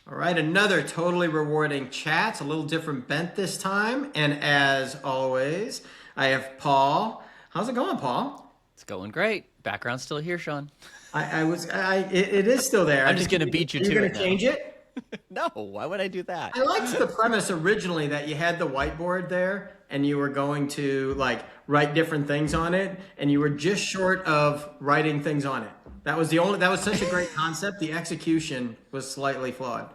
All right, another totally rewarding chat. It's a little different bent this time. And as always, I have Paul. How's it going, Paul? It's going great. Background's still here, Sean. It is still there. I'm just gonna beat you Are you to going it to now. change it? No, why would I do that? I liked the premise originally that you had the whiteboard there and you were going to like write different things on it and you were just short of writing things on it. That was such a great concept. The execution was slightly flawed.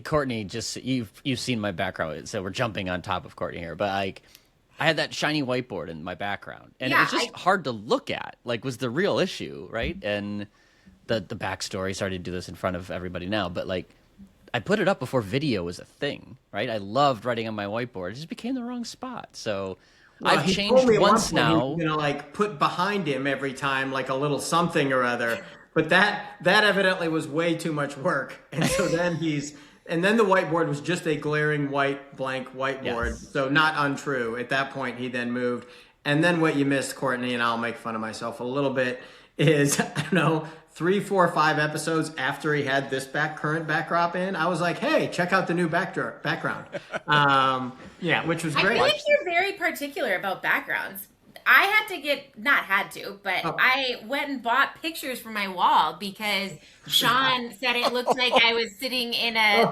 Courtney, just you've seen my background, so we're jumping on top of Courtney here. But like, I had that shiny whiteboard in my background, and it Yeah, was just hard to look at. Like, was the real issue, right? And the backstory. Sorry to do this in front of everybody now, but like, I put it up before video was a thing, right? I loved writing on my whiteboard. It just became the wrong spot. So Well, I've he told changed me at one once point he was now. gonna like put behind him every time like a little something or other, but that evidently was way too much work. And so then the whiteboard was just a glaring white blank whiteboard. Yes. So not untrue. At that point, he then moved. And then what you missed, Courtney, and I'll make fun of myself a little bit, is I don't know, 3, 4, 5 episodes after he had this current backdrop in, I was like, hey, check out the new background. Yeah, which was I great. feel like you're very particular about backgrounds. I had to not had to, but Oh. I went and bought pictures for my wall because Sean said it looked like I was sitting in a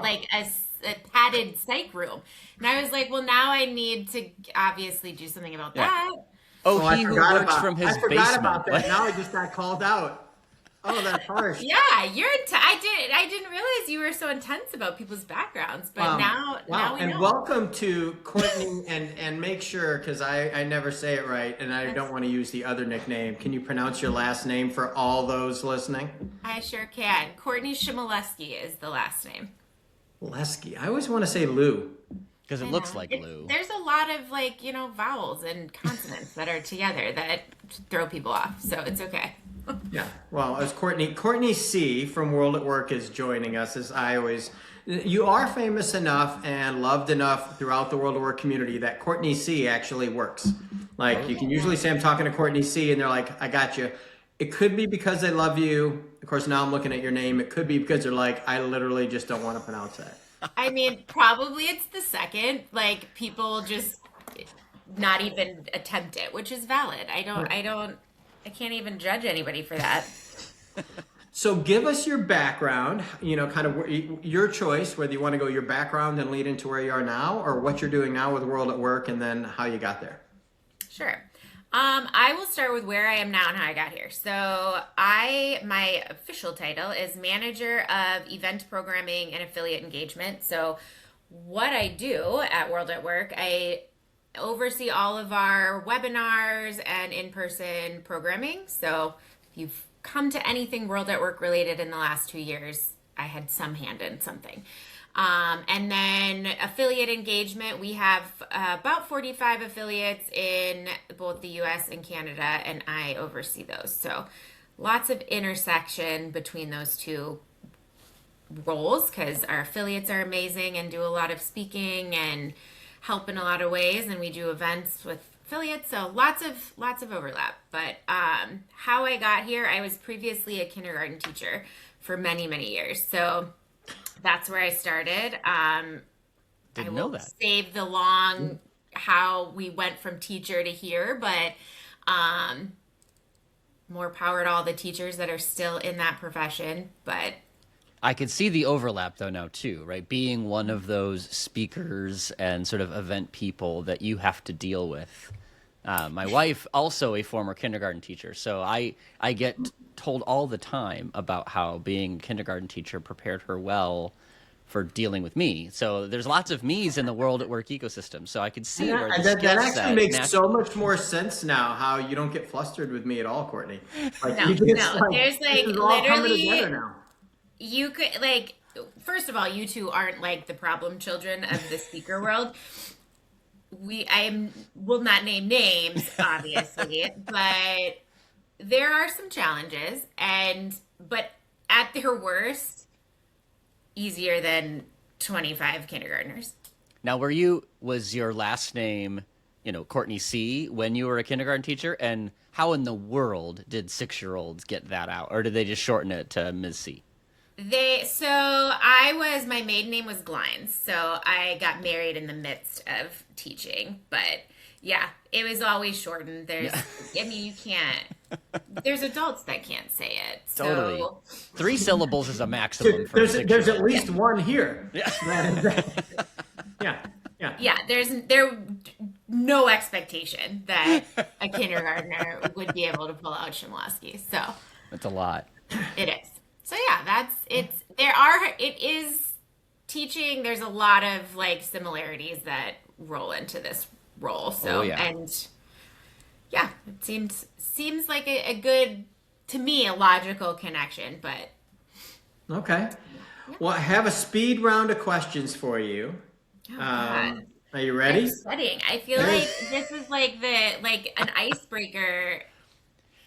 a padded psych room. And I was like, well, now I need to obviously do something about Yeah. that. Oh, Oh, he who works from his I forgot basement. about that. Now I just got called out. Oh, that's harsh. Yeah, I didn't realize you were so intense about people's backgrounds, but now Wow. we And know. welcome to Courtney and make sure, because I never say it right and I don't want to use the other nickname. Can you pronounce your last name for all those listening? I sure can. Courtney Shimoleski is the last name. Lesky. I always want to say Lou. Because it I looks know. like Lou. There's a lot of vowels and consonants that are together that throw people off. So it's okay. Yeah. Well, as Courtney C from World at Work is joining us, as I always. You are famous enough and loved enough throughout the World at Work community that Courtney C actually works. Like you can usually say I'm talking to Courtney C and they're like, I got you. It could be because they love you. Of course, now I'm looking at your name. It could be because they're like, I literally just don't want to pronounce that. I mean, probably it's the second. Like people just not even attempt it, which is valid. I can't even judge anybody for that. So give us your background, kind of your choice, whether you want to go your background and lead into where you are now or what you're doing now with World at Work and then how you got there. Sure. I will start with where I am now and how I got here. So my official title is Manager of Event Programming and Affiliate Engagement. So what I do at World at Work, I oversee all of our webinars and in-person programming. So if you've come to anything World at Work related in the last 2 years, I had some hand in something. And then affiliate engagement, we have about 45 affiliates in both the US and Canada, and I oversee those. So lots of intersection between those two roles because our affiliates are amazing and do a lot of speaking and help in a lot of ways, and we do events with affiliates, so lots of overlap. But how I got here, I was previously a kindergarten teacher for many years, so that's where I started. I Didn't will know that. save the long how we went from teacher to here, but more power to all the teachers that are still in that profession. But I could see the overlap though now too, right? Being one of those speakers and sort of event people that you have to deal with. My wife, also a former kindergarten teacher, so I get told all the time about how being a kindergarten teacher prepared her well for dealing with me. So there's lots of me's in the World at Work ecosystem. So I could see where the That skill actually set makes so much more sense now how you don't get flustered with me at all, Courtney. Like, no, you just, no, there's this is all coming literally together now. you could first of all, you two aren't like the problem children of the speaker world. Will not name names, obviously, but there are some challenges, but at their worst, easier than 25 kindergartners. Now, was your last name, Courtney C when you were a kindergarten teacher? And how in the world did 6-year-olds get that out? Or did they just shorten it to Ms. C? My maiden name was Glines, so I got married in the midst of teaching, but yeah, it was always shortened. I mean, you can't, there's adults that can't say it. So, Totally. 3 syllables is a maximum for a There's 6-year-old. at least one here. Yeah. Yeah. Yeah. yeah, there's no expectation that a kindergartner would be able to pull out Shimlowski. So That's a lot. it is. So yeah, it is teaching. There's a lot of like similarities that roll into this role. So, Oh, yeah. and yeah, it seems like a good, to me, a logical connection, but Okay. Well, I have a speed round of questions for you. oh God. Are you ready? I'm sweating. I feel like this is like an icebreaker.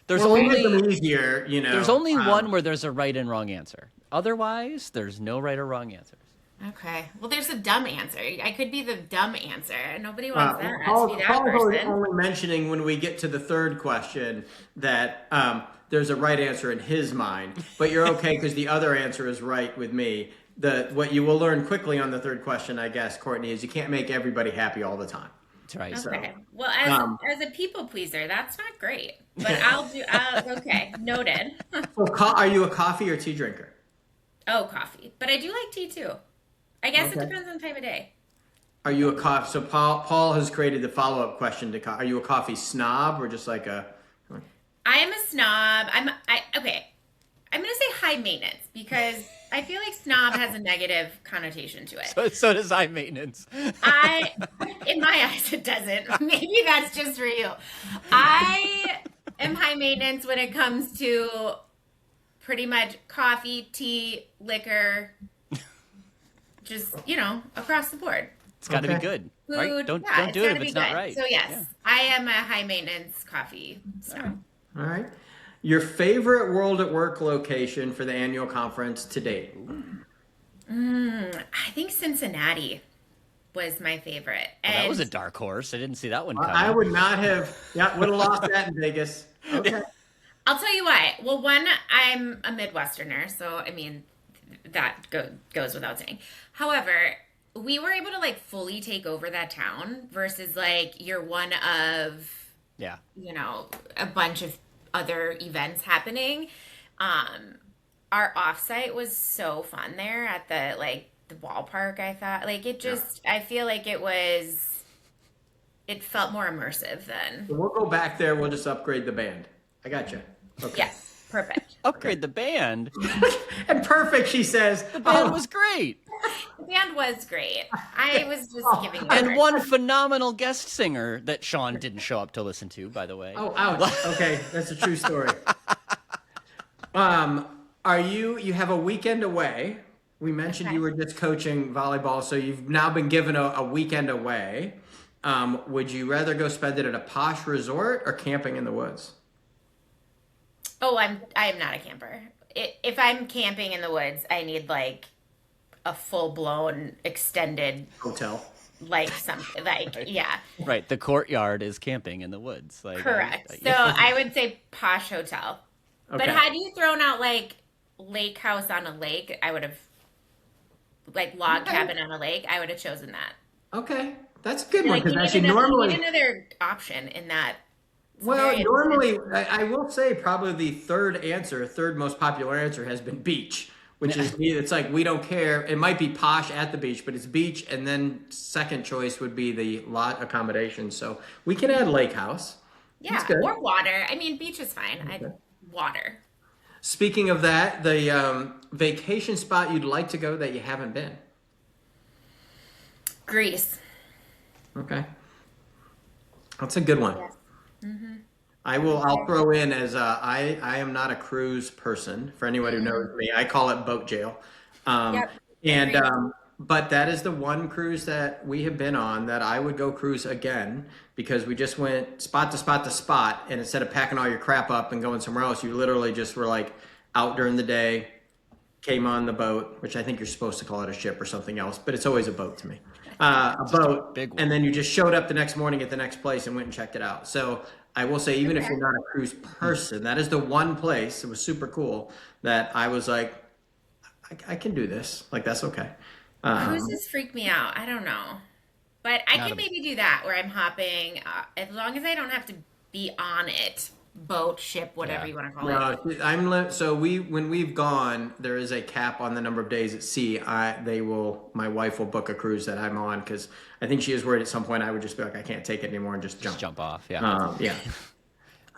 There's Well, we make only them easier, you know. there's only one where there's a right and wrong answer. Otherwise, there's no right or wrong answers. Okay. Well, there's a dumb answer. I could be the dumb answer. Nobody wants that. Paul, To be that Paul's person. only mentioning when we get to the third question that there's a right answer in his mind, but you're okay because the other answer is right with me. What you will learn quickly on the third question, I guess, Courtney, is you can't make everybody happy all the time. That's right. Okay. Well, as a people pleaser, that's not great. But okay. Noted. So, are you a coffee or tea drinker? Oh, coffee. But I do like tea too. I guess Okay. it depends on time of day. Are you a coffee? So Paul has created the follow-up question to are you a coffee snob or just like a? I am a snob. Okay. I'm gonna say high maintenance because I feel like snob has a negative connotation to it. So does high maintenance. In my eyes, it doesn't. Maybe that's just for you. I am high maintenance when it comes to pretty much coffee, tea, liquor, just, across the board. It's got to Okay. be good, Food, right? Don't yeah, do it gotta if be it's not good. right. So yes, Yeah. I am a high maintenance coffee snob. All right. Your favorite World at Work location for the annual conference to date? I think Cincinnati was my favorite. Well, that was a And dark horse. I didn't see that one coming. I would not have. Yeah, would have lost that in Vegas. Okay. I'll tell you why. Well, one, I'm a Midwesterner, so I mean, that goes without saying. However, we were able to like fully take over that town versus like you're one of Yeah. a bunch of other events happening. Our offsite was so fun there at the ballpark. I thought like I feel like it felt more immersive then. We'll go back there. We'll just upgrade the band. I got you. Okay. Yeah, perfect. Upgrade the band. And perfect, she says. The band was great. The band was great. I was just giving you And a one phenomenal guest singer that Sean didn't show up to listen to, by the way. Oh, ouch. Okay, that's a true story. You have a weekend away. We mentioned Okay. you were just coaching volleyball, so you've now been given a weekend away. Would you rather go spend it at a posh resort or camping in the woods? Oh, I am not a camper. If I'm camping in the woods, I need like a full blown extended Hotel. like something like yeah, Right. The courtyard is camping in the woods. Like correct. So yeah. I would say posh hotel. But Okay. had you thrown out like lake house on a lake, I would have like log Okay. cabin on a lake. I would have chosen that. Okay, that's a good one Like because you actually need normally. another option in that. It's Well, very normally, I will say probably the third most popular answer has been beach, which is it's like we don't care. It might be posh at the beach, but it's beach, and then second choice would be the lot accommodation. So we can add lake house. yeah, good. or water. I mean, beach is fine. Water. Speaking of that, the vacation spot you'd like to go that you haven't been. Greece. Okay, that's a good one. Yes. I'll throw in as I am not a cruise person. For anyone who knows me, I call it boat jail. Yep. And Agreed. but that is the one cruise that we have been on that I would go cruise again because we just went spot to spot to spot, and instead of packing all your crap up and going somewhere else, you literally just were like out during the day, came on the boat, which I think you're supposed to call it a ship or something else, but it's always a boat to me. A boat, big one. and then you just showed up the next morning at the next place and went and checked it out. So I will say, even if you're not a cruise person, that is the one place. It was super cool that I was like, I can do this. Like, that's okay. Cruises freak me out. I don't know. But I Not could a, maybe do that where I'm hopping, as long as I don't have to be on it. Boat, ship, whatever yeah. you want to call it. No, so when we've gone, there is a cap on the number of days at sea. My wife will book a cruise that I'm on because I think she is worried at some point I would just be like, I can't take it anymore and just Just jump. jump off. Yeah. Yeah.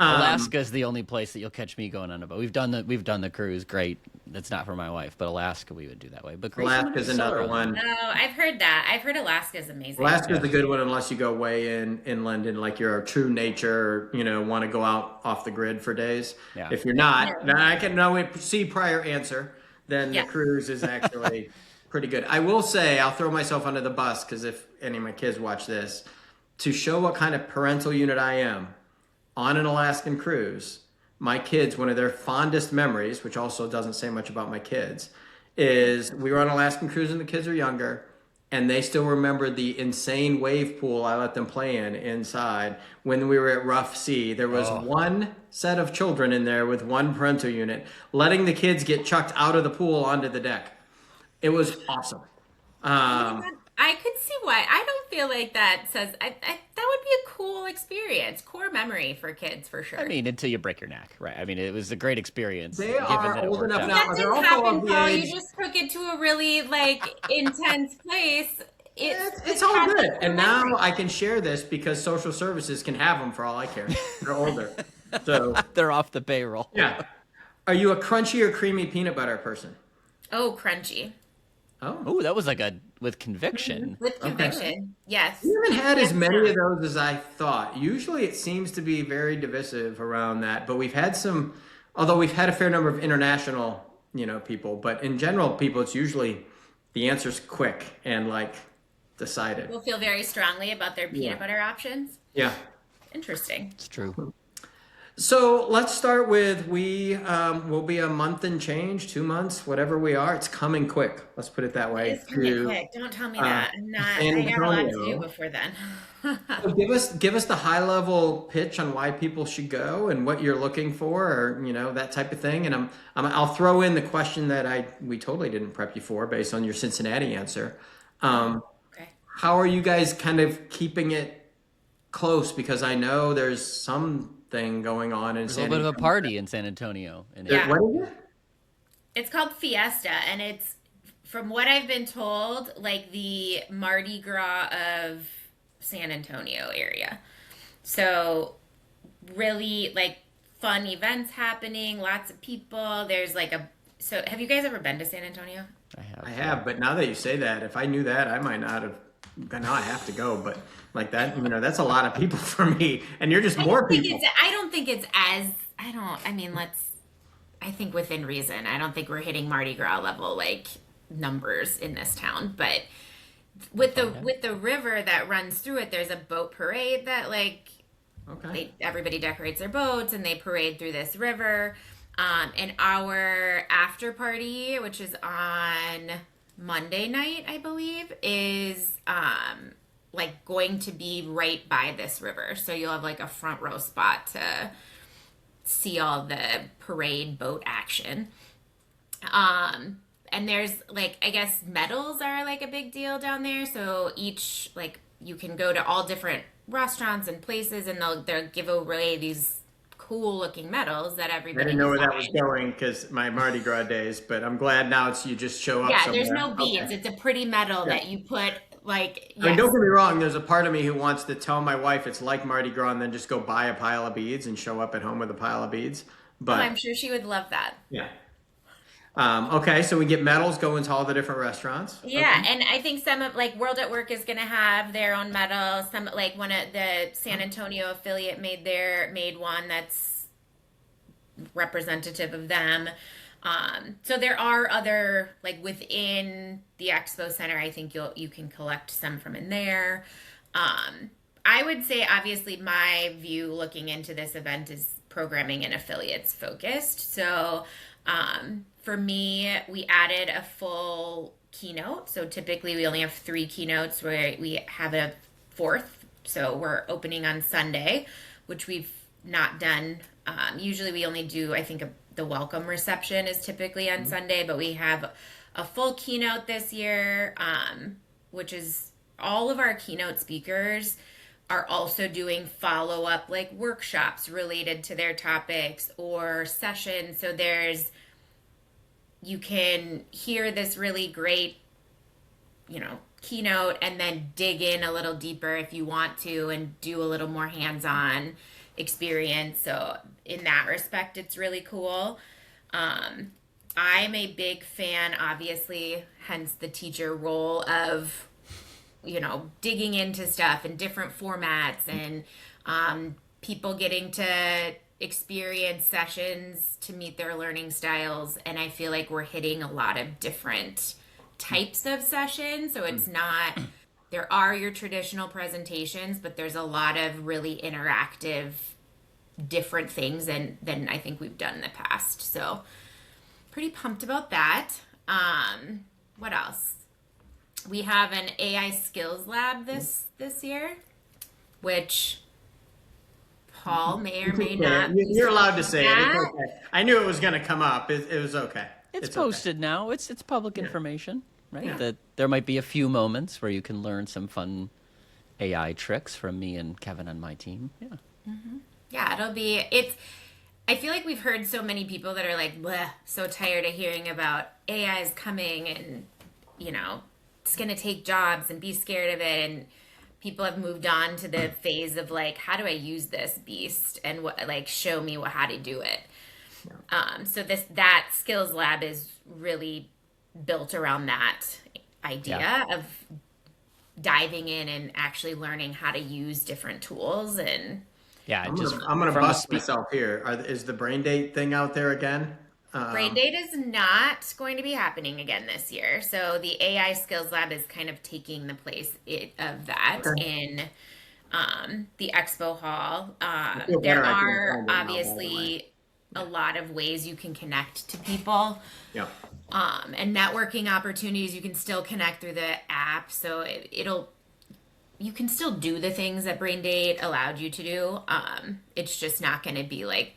Alaska is the only place that you'll catch me going on a boat. We've done the cruise. Great. That's not for my wife, but Alaska we would do that way. But Greece, Alaska's another one. No, I've heard that. I've heard Alaska's amazing. Alaska's the good one unless you go way inland and like you're a true nature, want to go out off the grid for days. Yeah. If you're not, then I can see prior answer, then Yeah. the cruise is actually pretty good. I will say, I'll throw myself under the bus because if any of my kids watch this, to show what kind of parental unit I am on an Alaskan cruise, my kids, one of their fondest memories, which also doesn't say much about my kids, is we were on an Alaskan cruise and the kids are younger, and they still remember the insane wave pool I let them play in inside when we were at Rough Sea. There was one set of children in there with one parental unit, letting the kids get chucked out of the pool onto the deck. It was awesome. I could see why. I don't feel like that says that would be a cool experience, core memory for kids for sure. I mean, until you break your neck, right? I mean, it was a great experience. They given are that it old worked enough out. now. That They're didn't also happen, of the Paul. age- You just took it to a really intense place. It's all good. And now I can share this because social services can have them for all I care. They're older. So, They're off the payroll. yeah. Are you a crunchy or creamy peanut butter person? Oh, crunchy Oh. Ooh, that was like with conviction. with conviction. Yes. We haven't had as many of those as I thought. Usually it seems to be very divisive around that, but we've had although we've had a fair number of international, people, but in general, people, it's usually the answer's quick and like decided. People feel very strongly about their peanut Yeah. butter options. Yeah. Interesting. It's true. So let's start with will be a month and change, 2 months, whatever we are. It's coming quick. Let's put it that way. It's gonna get quick. Don't tell me that. I'm not. San I got a lot to Antonio. do before then. So give us the high level pitch on why people should go and what you're looking for, or that type of thing. And I'll throw in the question that we totally didn't prep you for based on your Cincinnati answer. Okay. How are you guys kind of keeping it close? Because I know there's something going on in There's a San little bit of a Antonio. party in San Antonio. And Yeah. What is it? It's called Fiesta, and it's, from what I've been told, like the Mardi Gras of San Antonio area. So really like fun events happening, lots of people. There's so have you guys ever been to San Antonio? I have, but now that you say that, if I knew that, I might not have. Now I have to go, but like that, that's a lot of people for me, and you're just more people. I don't think it's as, I think within reason. I don't think we're hitting Mardi Gras level numbers in this town, but with the river that runs through it, there's a boat parade that Okay. everybody decorates their boats and they parade through this river. And our after party, which is on Monday night, I believe, is going to be right by this river. So you'll have a front row spot to see all the parade boat action. And there's I guess medals are a big deal down there. So each you can go to all different restaurants and places, and they'll give away these cool looking medals that I everybody didn't know where that was designed. going because my Mardi Gras days, but I'm glad now you just show up. Yeah, somewhere. there's no beads. Okay. It's a pretty medal Yeah. that you put I mean, don't get me wrong. There's a part of me who wants to tell my wife it's like Mardi Gras and then just go buy a pile of beads and show up at home with a pile of beads. But I'm sure she would love that. yeah. Okay, so we get medals going to all the different restaurants. Yeah, and I think some of World at Work is gonna have their own medal. Some one of the San Antonio affiliate made one that's representative of them. So there are other within the expo center. I think you can collect some from in there. I would say obviously my view looking into this event is programming and affiliates focused. So for me, we added a full keynote. So typically we only have 3 keynotes, where we have a 4th. So we're opening on Sunday, which we've not done. Usually we only do, I think, the welcome reception is typically on Sunday, but we have a full keynote this year, which is all of our keynote speakers are also doing follow-up like workshops related to their topics or sessions. So you can hear this really great, keynote and then dig in a little deeper if you want to and do a little more hands-on experience. So in that respect, it's really cool. I'm a big fan, obviously, hence the teacher role of, digging into stuff in different formats and people getting to experience sessions to meet their learning styles. And I feel like we're hitting a lot of different types of sessions. So it's not, there are your traditional presentations, but there's a lot of really interactive, different things than I think we've done in the past. So pretty pumped about that. What else? We have an AI skills lab this year, which Paul may or may not. You're allowed to say it. It's okay. I knew it was going to come up. It was okay. It's posted okay. now. It's public information, right? Yeah. That there might be a few moments where you can learn some fun AI tricks from me and Kevin on my team. Yeah. Mm-hmm. Yeah, I feel like we've heard so many people that are like, bleh, so tired of hearing about AI is coming and, it's going to take jobs and be scared of it. And people have moved on to the phase of like, how do I use this beast and show me how to do it. Yeah. So that skills lab is really built around that idea of diving in and actually learning how to use different tools. And yeah, I'm gonna bust myself here. Is the brain date thing out there again? Brain date is not going to be happening again this year. So the AI skills lab is kind of taking the place of that in the expo hall. There are obviously a lot of ways you can connect to people. Yeah. And networking opportunities, you can still connect through the app. So you can still do the things that Brain Date allowed you to do. It's just not going to be like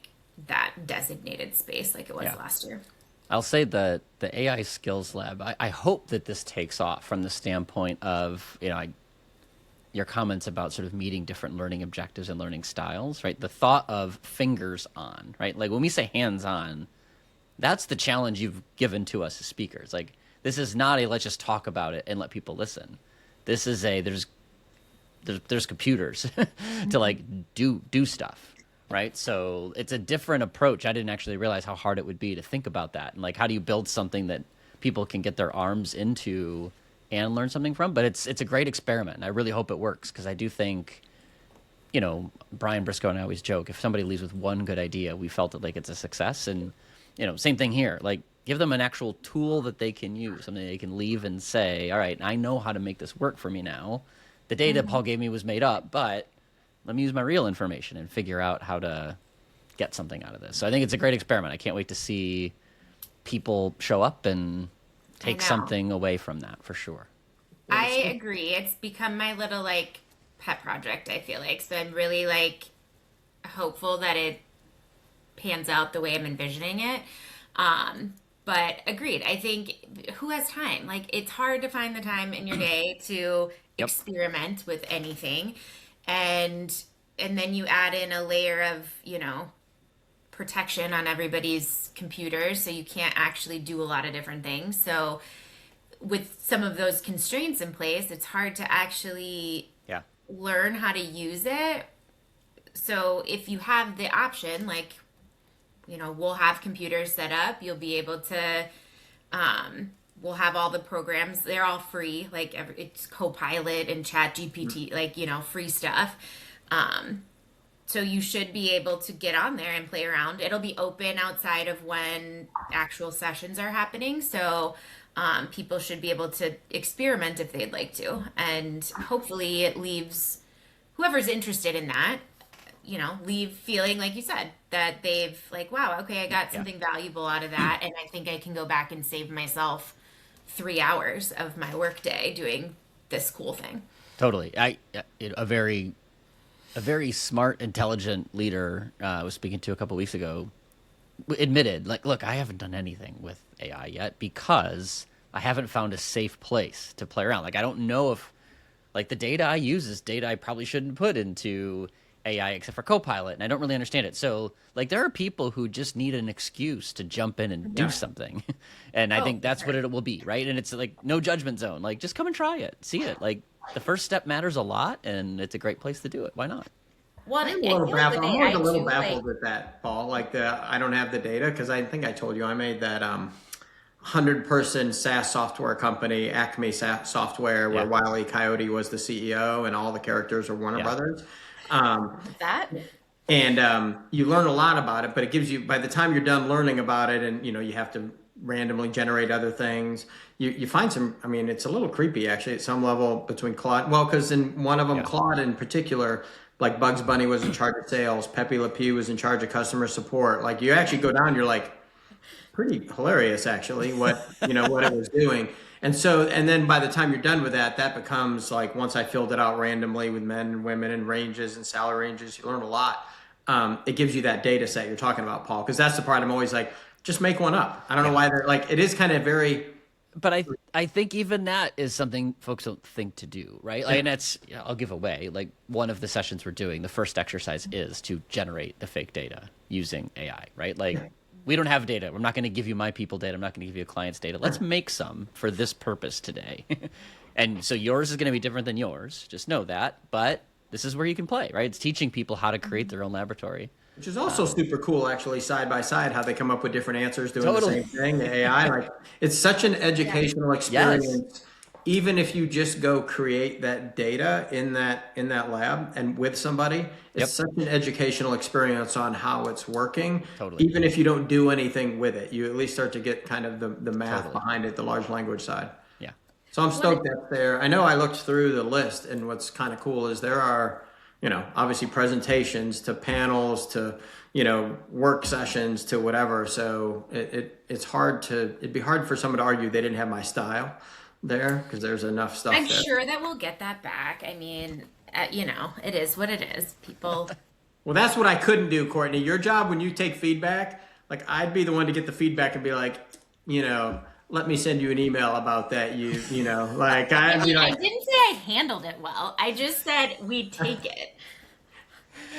that designated space like it was last year. I'll say that the AI skills lab, I hope that this takes off from the standpoint of, your comments about sort of meeting different learning objectives and learning styles, right? The thought of fingers on, right? Like when we say hands on, that's the challenge you've given to us as speakers. Like this is not a let's just talk about it and let people listen. This is there's computers to like do stuff, right? So it's a different approach. I didn't actually realize how hard it would be to think about that. And like, how do you build something that people can get their arms into and learn something from? But it's a great experiment. I really hope it works because I do think, Brian Briscoe and I always joke, if somebody leaves with one good idea, we felt it like it's a success. And, same thing here. Like give them an actual tool that they can use, something they can leave and say, all right, I know how to make this work for me now. The data Paul gave me was made up, but let me use my real information and figure out how to get something out of this. So I think it's a great experiment. I can't wait to see people show up and take something away from that for sure. I agree. It's become my little pet project, I feel like. So I'm really hopeful that it pans out the way I'm envisioning it. But agreed. I think who has time? It's hard to find the time in your day to experiment with anything. And then you add in a layer of, protection on everybody's computers, so you can't actually do a lot of different things. So with some of those constraints in place, it's hard to actually learn how to use it. So if you have the option, we'll have computers set up, you'll be able to, we'll have all the programs. They're all free. It's Copilot and Chat GPT, free stuff. So you should be able to get on there and play around. It'll be open outside of when actual sessions are happening. So people should be able to experiment if they'd like to. And hopefully it leaves whoever's interested in that, leave feeling, like you said, that they've wow, okay, I got something valuable out of that. And I think I can go back and save myself 3 hours of my workday doing this cool thing. Totally. A very smart, intelligent leader I was speaking to a couple weeks ago admitted, look, I haven't done anything with AI yet because I haven't found a safe place to play around. Like, I don't know if, like, the data I use is data I probably shouldn't put into AI except for Copilot, and I don't really understand it. So, like, there are people who just need an excuse to jump in and do Yeah. something. And I Oh, think that's for what sure. it will be, right? And it's like no judgment zone. Like, just come and try it, see it. Like, the first step matters a lot, and it's a great place to do it. Why not? Well, I'm I a feel little like with baffled. I'm always AI a little too, like, baffled with that, Paul. Like I don't have the data because I think I told you I made that 100-person SaaS software company, Acme Software, where Yeah. Wile E. Coyote was the CEO and all the characters are Warner Yeah. Brothers. Um, that. and you learn a lot about it, but it gives you, by the time you're done learning about it, and you have to randomly generate other things, you find some, I mean, it's a little creepy actually at some level between Claude, well, because in one of them, Yeah. Claude in particular, like Bugs Bunny was in charge of sales, Pepe Le Pew was in charge of customer support. Like you actually go down, you're like, pretty hilarious actually what it was doing. And so, and then by the time you're done with that, that becomes like, once I filled it out randomly with men and women and ranges and salary ranges, you learn a lot. It gives you that data set you're talking about, Paul, because that's the part I'm always like, just make one up. I don't know Yeah. why they're like, it is kind of very, But I think even that is something folks don't think to do, right? Like, and that's, I'll give away, like, one of the sessions we're doing, the first exercise is to generate the fake data using AI, right? Like, we don't have data. I'm not going to give you my people data. I'm not going to give you a client's data. Let's make some for this purpose today. And so yours is going to be different than yours. Just know that. But this is where you can play, right? It's teaching people how to create their own laboratory. which is also super cool, actually, side by side, how they come up with different answers doing Totally. the same thing. The AI, like, it's such an educational experience. Even if you just go create that data in that lab and with somebody, it's Yep. such an educational experience on how it's working. Totally. Even if you don't do anything with it, you at least start to get kind of the math Totally. behind it, the large language side. Yeah. So I'm stoked that's there. I know I looked through the list, and what's kind of cool is there are, obviously presentations to panels to, work sessions to whatever. So it'd be hard for someone to argue they didn't have my style there because there's enough stuff I'm there. sure that we'll get that back. I mean, it is what it is. People. Well, that's what I couldn't do, Courtney. Your job when you take feedback, like I'd be the one to get the feedback and be like, let me send you an email about that. Like I I, mean, I didn't say I handled it well. I just said we'd take it.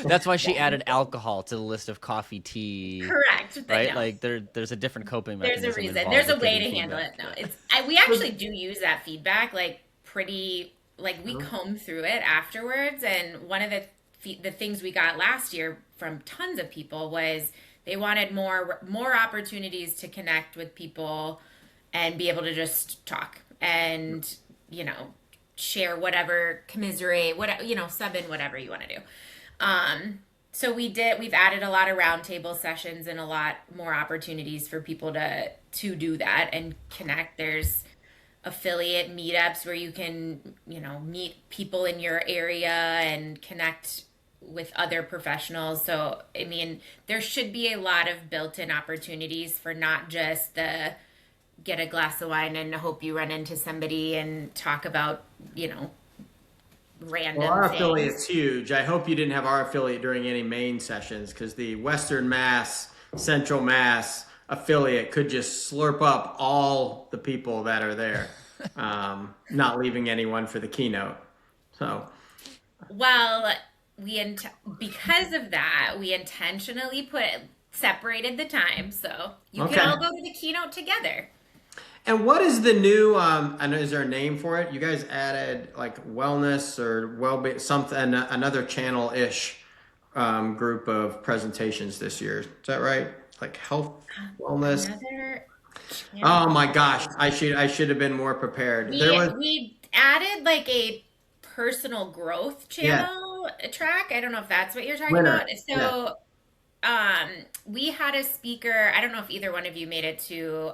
That's why she added alcohol to the list of coffee, tea. Correct. But Right? no, Like there's a different coping there's mechanism. a reason. involved There's a with way giving to handle feedback. it. No, we actually do use that feedback like pretty like we comb through it afterwards. And one of the things we got last year from tons of people was they wanted more opportunities to connect with people and be able to just talk and share whatever, commiserate, whatever, sub in whatever you want to do. So we've added a lot of roundtable sessions and a lot more opportunities for people to do that and connect. There's affiliate meetups where you can, meet people in your area and connect with other professionals. So, I mean, there should be a lot of built-in opportunities for not just the get a glass of wine and hope you run into somebody and talk about, random Well, our things. affiliate's huge. I hope you didn't have our affiliate during any main sessions because the Western Mass, Central Mass affiliate could just slurp up all the people that are there, not leaving anyone for the keynote. So, Well, because of that, we intentionally separated the time so you Okay. can all go to the keynote together. and what is the new? I know, is there a name for it? You guys added like wellness or well-being, something, another channel-ish group of presentations this year. Is that right? Like health, wellness. Another. Oh my gosh, I should have been more prepared. We added like a personal growth channel track. I don't know if that's what you're talking Winner. about. So, we had a speaker. I don't know if either one of you made it to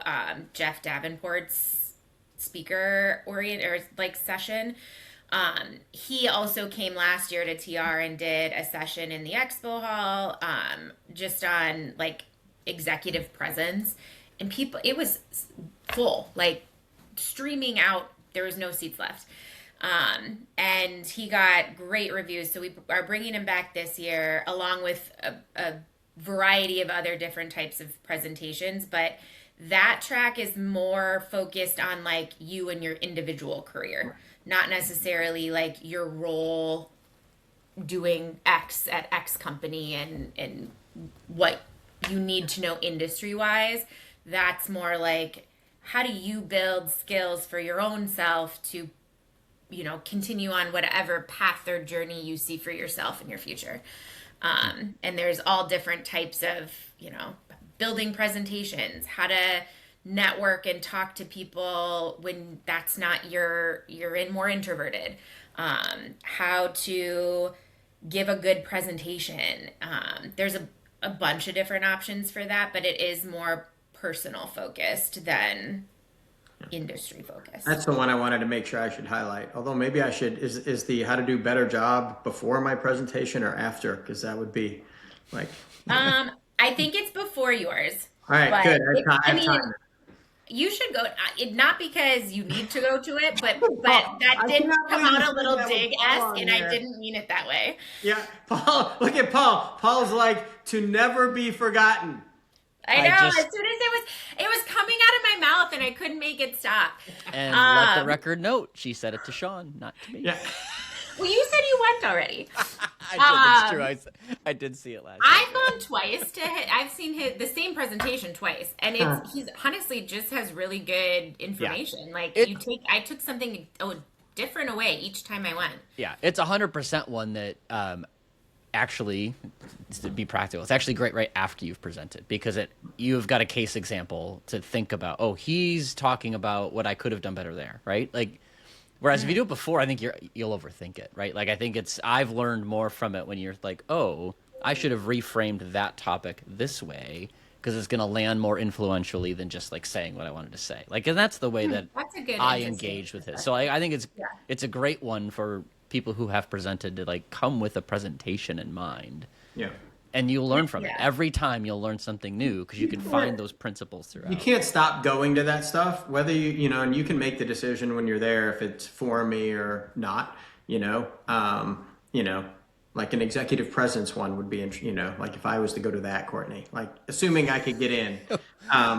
Jeff Davenport's speaker orient or like session. He also came last year to TR and did a session in the expo hall, just on like executive presence, and people. It was full, like streaming out. There was no seats left. And he got great reviews. So we are bringing him back this year, along with a variety of other different types of presentations. But That track is more focused on like you and your individual career, not necessarily like your role doing X at X company and what you need to know industry wise. That's more like how do you build skills for your own self to, continue on whatever path or journey you see for yourself in your future. And there's all different types of, building presentations, how to network and talk to people when that's not you're in more introverted, how to give a good presentation. There's a bunch of different options for that, but it is more personal focused than industry focused. That's the one I wanted to make sure I should highlight. Although maybe I should, is the how to do better job before my presentation or after? Because that would be like. I think it's before yours. All right, but good. I have mean, time. you should go. Not because you need to go to it, but that I did cannot come believe out you a little said that with Paul dig-esque, on and I here. didn't mean it that way. Yeah, Paul. Look at Paul. Paul's like to never be forgotten. I I know. just- As soon as it was coming out of my mouth, and I couldn't make it stop. And let the record note, she said it to Sean, not to me. Yeah. Well, you said you went already. It's true. I did see it last I've gone twice to hit. I've seen the same presentation twice, and he's honestly just has really good information. Like I took something different away each time I went. Yeah, it's 100% one that actually, to be practical, it's actually great right after you've presented because you've got a case example to think about. Oh, he's talking about what I could have done better there, right? Like, whereas if you do it before, I think you'll overthink it, right? Like I think I've learned more from it when you're like, oh, I should have reframed that topic this way because it's going to land more influentially than just like saying what I wanted to say. Like, and that's the way that That's a good. I interesting engage with it. So I think it's a great one for people who have presented to like come with a presentation in mind. Yeah. And you'll learn from it. Yeah. Every time you'll learn something new because you can find those principles throughout. You can't stop going to that stuff, whether and you can make the decision when you're there if it's for me or not. Like an executive presence one would be, like if I was to go to that, Courtney, like assuming I could get in.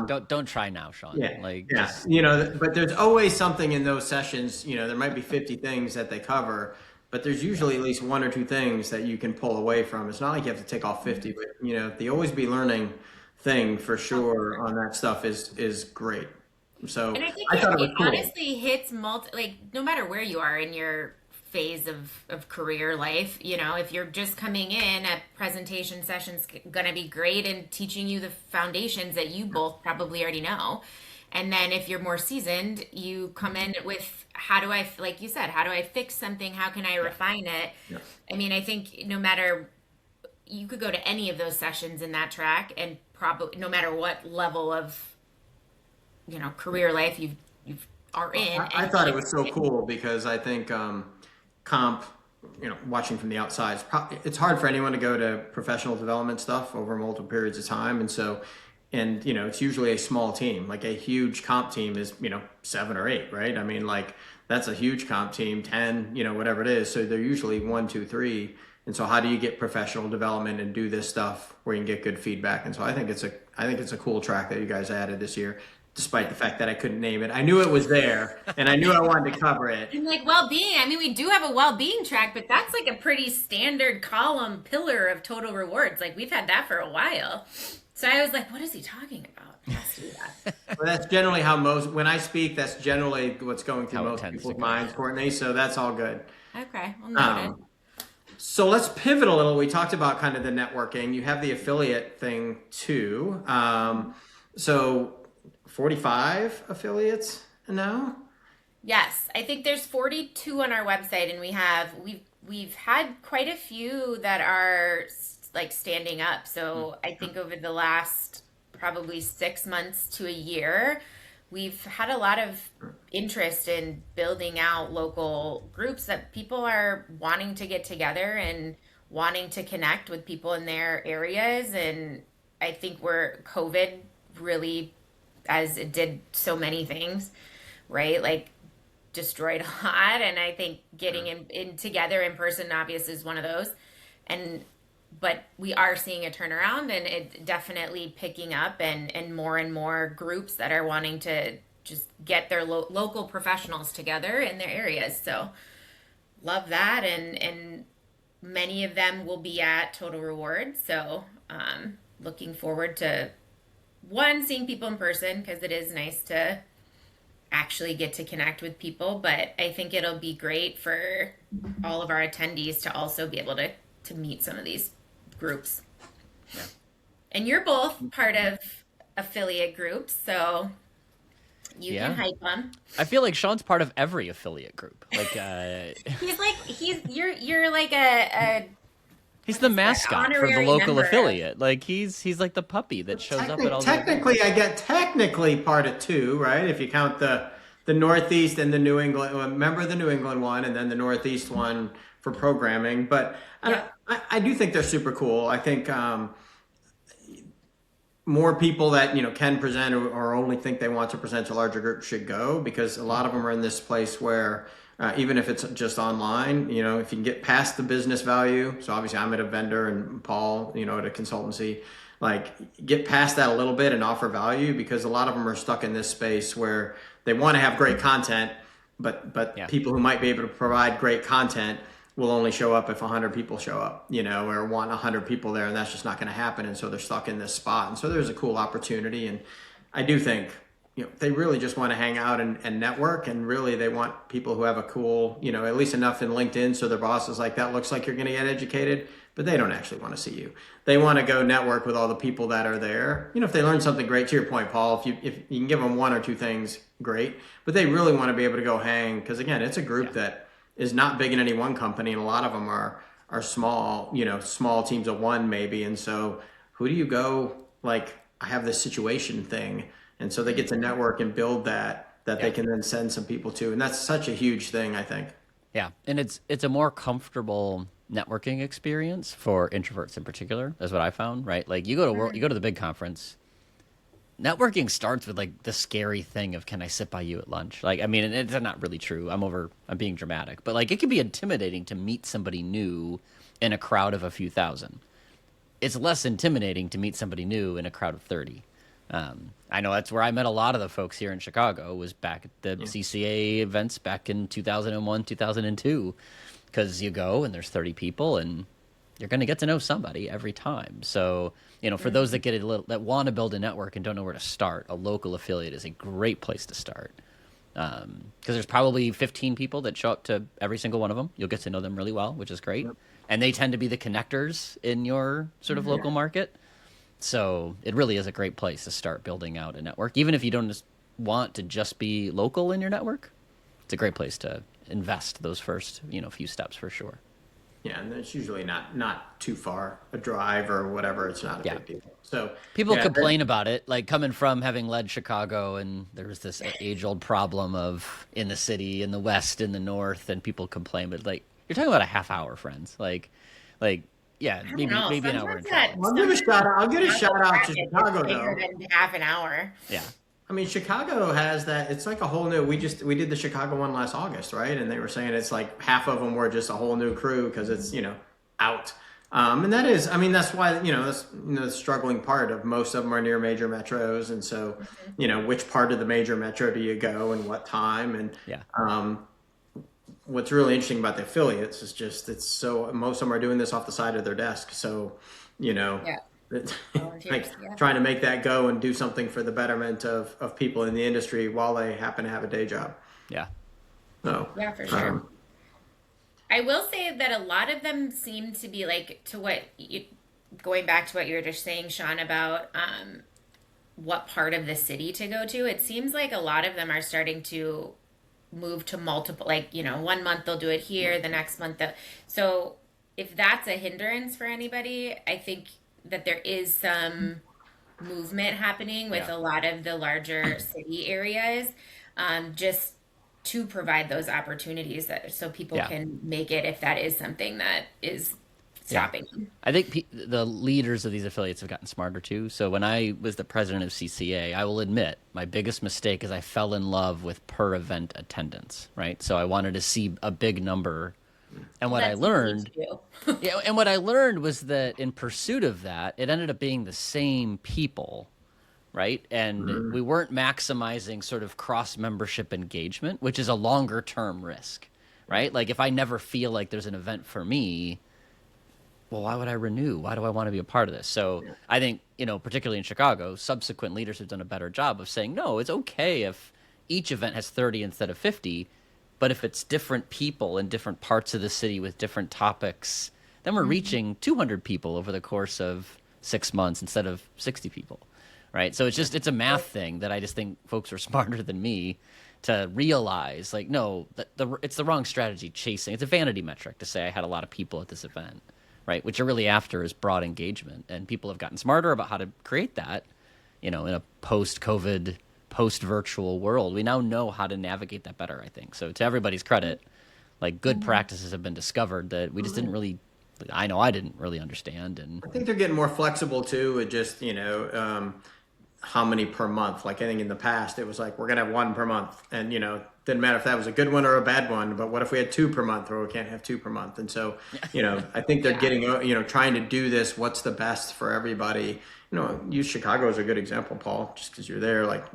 Don't try now, Sean. Yeah, Like, yeah. just- But there's always something in those sessions. There might be 50 things that they cover, but there's usually at least one or two things that you can pull away from. It's not like you have to take all 50, but the always be learning thing for sure on that stuff is great. So And I think thought it was cool. honestly hits no matter where you are in your phase of career life, if you're just coming in, a presentation session's gonna be great and teaching you the foundations that you both probably already know. And then if you're more seasoned, you come in with like you said, how do I fix something? How can I refine it? Yeah. I mean, I think you could go to any of those sessions in that track and probably no matter what level of career life you are in. I thought it was so cool because I think comp, watching from the outside, it's hard for anyone to go to professional development stuff over multiple periods of time. And so, it's usually a small team. Like a huge comp team is, 7 or 8, right? I mean, like that's a huge comp team, 10, whatever it is. So they're usually 1, 2, 3. And so how do you get professional development and do this stuff where you can get good feedback? And so I think it's a cool track that you guys added this year, despite the fact that I couldn't name it. I knew it was there and I knew I wanted to cover it. And like well-being, I mean, we do have a well-being track, but that's like a pretty standard column pillar of total rewards. Like we've had that for a while. So I was like, what is he talking about? He has to do that. Well, that's generally when I speak, that's generally what's going through How it most tends people's to go. minds, Courtney. So that's all good. Okay, well noted. So let's pivot a little. We talked about kind of the networking. You have the affiliate thing too. So 45 affiliates now? Yes, I think there's 42 on our website, and we've had quite a few that are like standing up. So I think over the last probably 6 months to a year, we've had a lot of interest in building out local groups that people are wanting to get together and wanting to connect with people in their areas. And I think COVID really, as it did so many things, right? Like destroyed a lot. And I think getting in together in person obviously is one of those. And but we are seeing a turnaround, and it definitely picking up, and more groups that are wanting to just get their local professionals together in their areas. So love that, and many of them will be at Total Rewards. So looking forward to one, seeing people in person, because it is nice to actually get to connect with people, but I think it'll be great for all of our attendees to also be able to meet some of these groups. Yeah. And you're both part of affiliate groups, so you Yeah. can hype them. I feel like Sean's part of every affiliate group. Like You're like a he's the mascot for the honorary local member. affiliate. Like he's like the puppy that shows up at all the Technically, I get technically part of two, right? If you count the Northeast and the New England, remember the New England one, and then the Northeast one for programming. But Yeah. I do think they're super cool. I think more people that can present or only think they want to present to larger groups should go, because a lot of them are in this place where even if it's just online, if you can get past the business value. So obviously I'm at a vendor, and Paul, at a consultancy, like get past that a little bit and offer value, because a lot of them are stuck in this space where they want to have great content, but Yeah. people who might be able to provide great content will only show up if 100 people show up, or want 100 people there, and that's just not going to happen. And so they're stuck in this spot. And so there's a cool opportunity. And I do think, they really just want to hang out and network, and really they want people who have a cool, at least enough in LinkedIn so their boss is like, that looks like you're going to get educated, but they don't actually want to see you. They want to go network with all the people that are there. If they learn something great, to your point, Paul, if you can give them one or two things, great, but they really want to be able to go hang, because again, it's a group that is not big in any one company, and a lot of them are small, small teams of one maybe. And so who do you go, like, I have this situation thing, and so they get to network and build that they can then send some people to, and that's such a huge thing, I think. Yeah, and it's a more comfortable networking experience for introverts in particular. That's what I found, right? Like you go to the big conference, networking starts with like the scary thing of, can I sit by you at lunch? Like, I mean, and it's not really true. I'm being dramatic, but like it can be intimidating to meet somebody new in a crowd of a few thousand. It's less intimidating to meet somebody new in a crowd of 30. I know that's where I met a lot of the folks here in Chicago, was back at the CCA events back in 2001, 2002, because you go and there's 30 people and you're going to get to know somebody every time. So, for those that that want to build a network and don't know where to start, a local affiliate is a great place to start. Because there's probably 15 people that show up to every single one of them. You'll get to know them really well, which is great. Yep. And they tend to be the connectors in your sort of local market. So it really is a great place to start building out a network. Even if you don't just want to just be local in your network, it's a great place to invest those first, few steps for sure. Yeah, and it's usually not too far a drive or whatever. It's not a big deal. So people complain about it, like coming from having led Chicago, and there's this age-old problem of in the city, in the West, in the North, and people complain, but like you're talking about a half hour, friends. Like. Yeah, maybe an hour. I'll give a shout out to Chicago, though. Than half an hour. Yeah. I mean, Chicago has that. It's like a whole new. We did the Chicago one last August, right? And they were saying it's like half of them were just a whole new crew because it's out. And that is, I mean, that's why that's the struggling part of most of them are near major metros, and so which part of the major metro do you go and what time? And what's really interesting about the affiliates is just most of them are doing this off the side of their desk. So, trying to make that go and do something for the betterment of people in the industry while they happen to have a day job. Yeah. So, yeah, for sure. I will say that a lot of them seem to be like going back to what you were just saying, Sean, about what part of the city to go to. It seems like a lot of them are starting to move to multiple, like 1 month they'll do it here, the next month so if that's a hindrance for anybody, I think that there is some movement happening with a lot of the larger city areas, just to provide those opportunities so people can make it, if that is something that is stopping. I think the leaders of these affiliates have gotten smarter too. So when I was the president of CCA, I will admit my biggest mistake is I fell in love with per event attendance, right? So I wanted to see a big number And what I That's easy learned, to do. yeah, and what I learned was that in pursuit of that, it ended up being the same people, right? And we weren't maximizing sort of cross membership engagement, which is a longer term risk, right? Like if I never feel like there's an event for me, well, why would I renew? Why do I want to be a part of this? So I think, particularly in Chicago, subsequent leaders have done a better job of saying, no, it's okay if each event has 30 instead of 50, but if it's different people in different parts of the city with different topics, then we're reaching 200 people over the course of 6 months instead of 60 people, right? So it's a math thing that I just think folks are smarter than me to realize, like, no, it's the wrong strategy chasing. It's a vanity metric to say I had a lot of people at this event, right? What you're really after is broad engagement, and people have gotten smarter about how to create that, in a post-COVID, post-virtual world. We now know how to navigate that better, I think. So to everybody's credit, like good practices have been discovered that we just didn't really, I know I didn't really understand. And I think they're getting more flexible too with just, how many per month. Like I think in the past it was like, we're going to have one per month. And, didn't matter if that was a good one or a bad one, but what if we had two per month, or we can't have two per month? And so, I think they're getting, trying to do this, what's the best for everybody. Use Chicago as a good example, Paul, just because you're there. Like,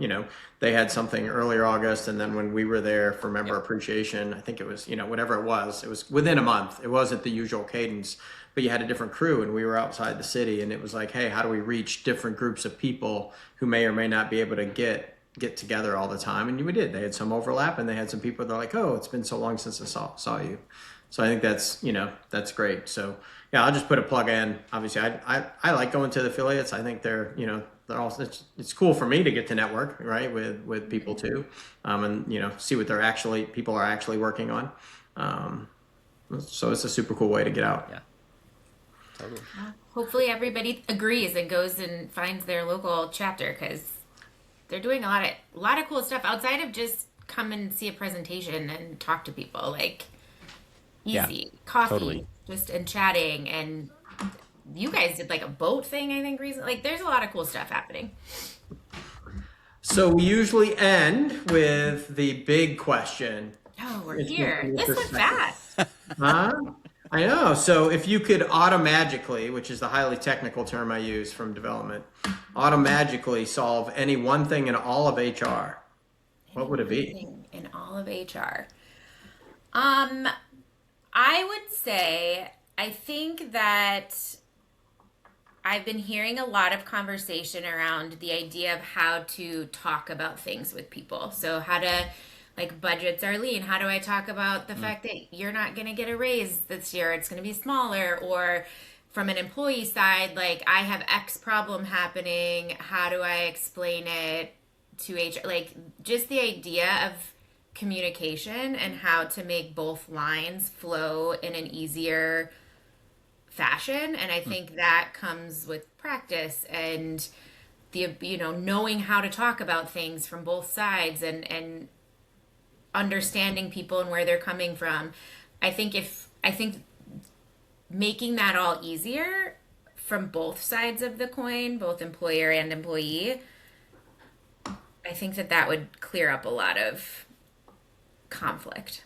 they had something earlier August, and then when we were there for member appreciation, I think it was, whatever it was within a month. It wasn't the usual cadence, but you had a different crew, and we were outside the city, and it was like, hey, how do we reach different groups of people who may or may not be able to get together all the time? And we did. They had some overlap, and they had some people that are like, oh, it's been so long since I saw you. So I think that's great. So yeah, I'll just put a plug in. Obviously, I like going to the affiliates. I think they're they're also, it's cool for me to get to network, right, with people too, and see what people are actually working on. So it's a super cool way to get out. yeah, totally. Hopefully everybody agrees and goes and finds their local chapter, because they're doing a lot of cool stuff outside of just come and see a presentation and talk to people. Like easy coffee, totally. just and chatting. And you guys did like a boat thing, I think, recently. Like there's a lot of cool stuff happening. So we usually end with the big question. Oh, we're here. This went fast. Huh? I know. So if you could automagically, which is the highly technical term I use from development, automagically solve any one thing in all of HR, what would it be? In all of HR. I would say, I think that I've been hearing a lot of conversation around the idea of how to talk about things with people. So how to, like, budgets are lean. How do I talk about the fact that you're not going to get a raise this year? It's going to be smaller. Or from an employee side, like, I have X problem happening. How do I explain it to HR? Like, just the idea of communication and how to make both lines flow in an easier fashion. And I think that comes with practice and the, knowing how to talk about things from both sides and understanding people and where they're coming from. I think making that all easier from both sides of the coin, both employer and employee, I think that would clear up a lot of conflict.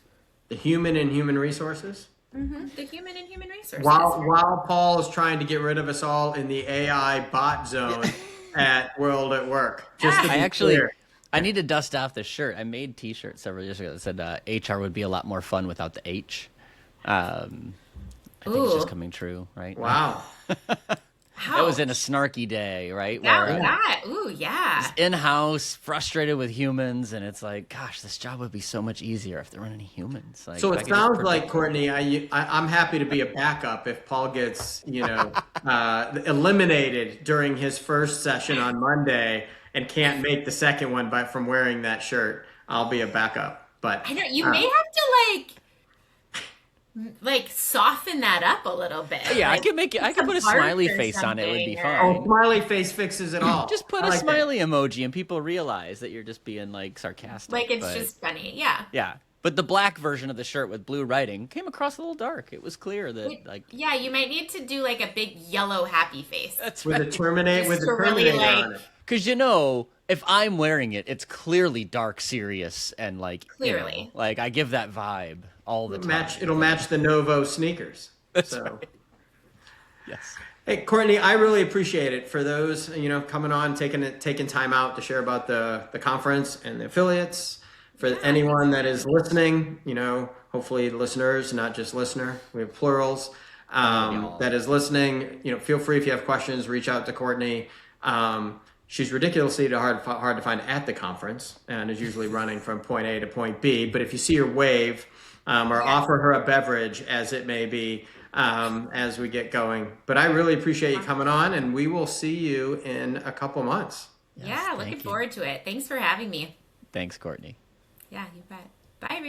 The human and human resources? Mm-hmm. The human and human resources. While Paul is trying to get rid of us all in the AI bot zone at World at Work. Just to be clear. I need to dust off this shirt. I made T-shirts several years ago that said HR would be a lot more fun without the H. I think it's just coming true, right? Wow. That was in a snarky day, right? In-house, frustrated with humans, and it's like, gosh, this job would be so much easier if there weren't any humans. Like, so it sounds like, Courtney, I'm happy to be a backup if Paul gets, eliminated during his first session on Monday and can't make the second one from wearing that shirt. I'll be a backup. But I know you may have to soften that up a little bit. Yeah, I could put a smiley face on it. It would be fine. Oh, smiley face fixes it all. Just put a smiley emoji and people realize that you're just being sarcastic. Like it's just funny. Yeah. Yeah. But the black version of the shirt with blue writing came across a little dark. It was clear that yeah, you might need to do a big yellow happy face. That's with a Terminator on it. Because if I'm wearing it, it's clearly dark, serious, and like Clearly. like I give that vibe all the time. It'll match the Novo sneakers. That's So. right. Yes. Hey, Courtney, I really appreciate it for those, coming on, taking time out to share about the conference and the affiliates. For anyone that is listening, hopefully listeners, not just listener, we have plurals, that is listening, feel free if you have questions, reach out to Courtney. She's ridiculously hard to find at the conference and is usually running from point A to point B. But if you see her wave or offer her a beverage, as it may be, as we get going. But I really appreciate you coming on, and we will see you in a couple months. Yeah, looking forward to it. Thanks for having me. Thanks, Courtney. Yeah, you bet. Bye, everybody.